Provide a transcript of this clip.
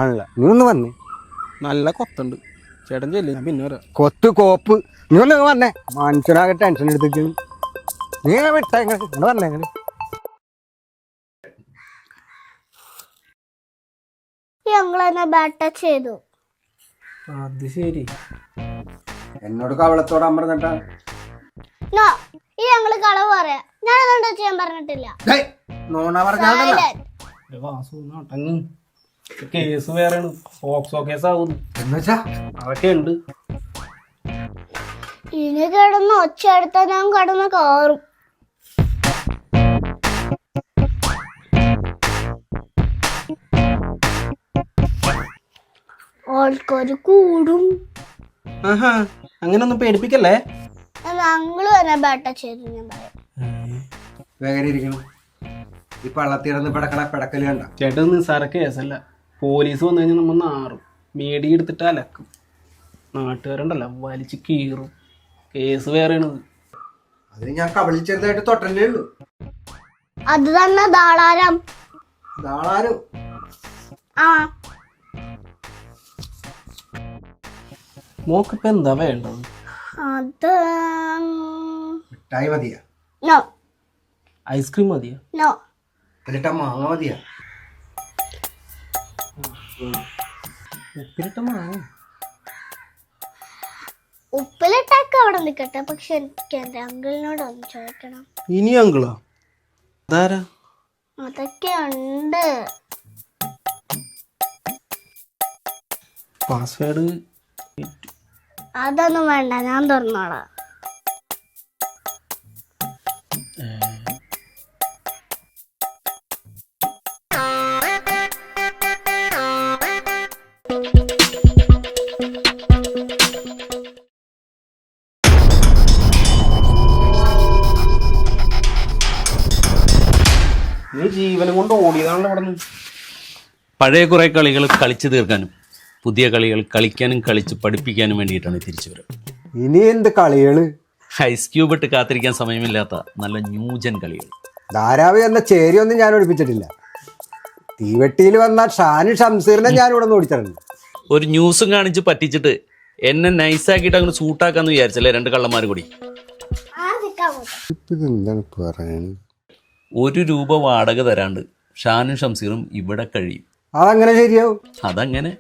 ആണല്ല, നീ ഒന്ന് വന്നേ. നല്ല കൊത്തുണ്ട് ചേട്ടൻ ചെല്ലേ, ഞാൻ പിന്നെ വരാം. കൊത്ത് കോപ്പ് നീ ഒന്ന് വന്നേ. മനുഷ്യനാകെ ടെൻഷൻ എടുത്തിട്ട് നീ വിട്ട ഇങ്ങോട്ട് വന്നേ. ഞങ്ങളെന്നെ ബാറ്റ് ടച്ച് ചെയ്തു. അത് ശരി. എന്നോട് കവളത്തോട് അമർന്നിട്ടാ ഈ ഞങ്ങള് കളവ് പറയാ. ഞാനൊന്നും ടച്ച് ചെയ്യാൻ പറഞ്ഞിട്ടില്ല. നോണ പറഞ്ഞാൽ കേസ് വേറെയാണ്, ഫോക്സോ കേസ് ആവുന്നു എന്നുവെച്ചാ അതൊക്കെ ഉണ്ട്. ഇനി കിടന്ന് ഒച്ച എടുത്താൽ ഞാൻ കിടന്ന് കയറും. ആൾക്കാര് കൂടും. ആഹാ, അങ്ങനെ ഒന്നും പേടിപ്പിക്കല്ലേ. ഞങ്ങള് തന്നെ ബാറ്റ് ടച്ച് ചെയ്തു ഞാൻ പറയാം. വേഗം ഇരിക്കണം. ഈ പള്ളത്തിടന്ന് പിടക്കണ പിടക്കല് കണ്ട ചേട്ടൻ നിസ്സാര കേസല്ല. പോലീസ് വന്നു കഴിഞ്ഞാൽ നമ്മൾ നാറും, മേടി എടുത്തിട്ട് അലക്കും. നാട്ടുകാരുണ്ടല്ലോ വലിച്ച് കീറും. കേസ് വേറെയാണ്. അതിന് ഞാൻ കവളിൽ ചെറുതായിട്ട് തൊട്ടല്ലേ ഉള്ളു. അത് തന്നെ ധാരാളം. നാളാരും ആ മോക്കിപ്പോ എന്താ വേണ്ടത്? അത് മിഠായി മതിയാ? നോ ഐസ്ക്രീം മതിയോ? നോ. എന്നിട്ടാ മാങ്ങ മതിയാ? ഉപ്പിലിട്ട മാങ്ങ. ഉപ്പിലിട്ടൊക്കെ അവിടെ നിൽക്കട്ടെ, പക്ഷെ എനിക്ക് എന്റെ അങ്കിളിനോട് ഒന്ന് ചോദിക്കണം. ഇനി അങ്കിളോ? അതാരാ? അതൊക്കെ ഉണ്ട്. പാസ്വേഡ് അതൊന്നും വേണ്ട, ഞാൻ തുറന്നോളാം. നീ ജീവനം കൊണ്ട് ഓടിയതാണല്ലോ ഇവിടെ നിന്ന്. പഴയ കുറേ കളികൾ കളിച്ചു തീർക്കാനും പുതിയ കളികൾ കളിക്കാനും കളിച്ച് പഠിപ്പിക്കാനും വേണ്ടിയിട്ടാണ് തിരിച്ചു വരവ്. ഇനി എന്ത് കളികള്? ഐസ് ക്യൂബ് ഇട്ട് കാത്തിരിക്കാൻ സമയമില്ലാത്ത നല്ല ന്യൂജൻ കളികൾ. ധാരാവി എന്ന ചേരിയൊന്നും ഞാൻ ഒഴിപ്പിച്ചിട്ടില്ല. തീവെട്ടിയിൽ വന്ന ഷാനു ഷംസീറിനെ ഞാൻ ഇവിടെ നിന്ന് ഓടിച്ചിട്ടുണ്ട്. ഒരു ന്യൂസും കാണിച്ച് പറ്റിച്ചിട്ട് എന്നെ നൈസാക്കിയിട്ട് അങ്ങനെ സൂട്ടാക്കാന്ന് വിചാരിച്ചല്ലേ രണ്ട് കള്ളന്മാർ കൂടി. ഇതെന്താണ് പറയുന്നത്? ₹1 വാടക തരാണ്ട് ഷാനും ഷംസീറും ഇവിടെ കഴിയും. അതങ്ങനെ ശരിയാവും? അതങ്ങനെ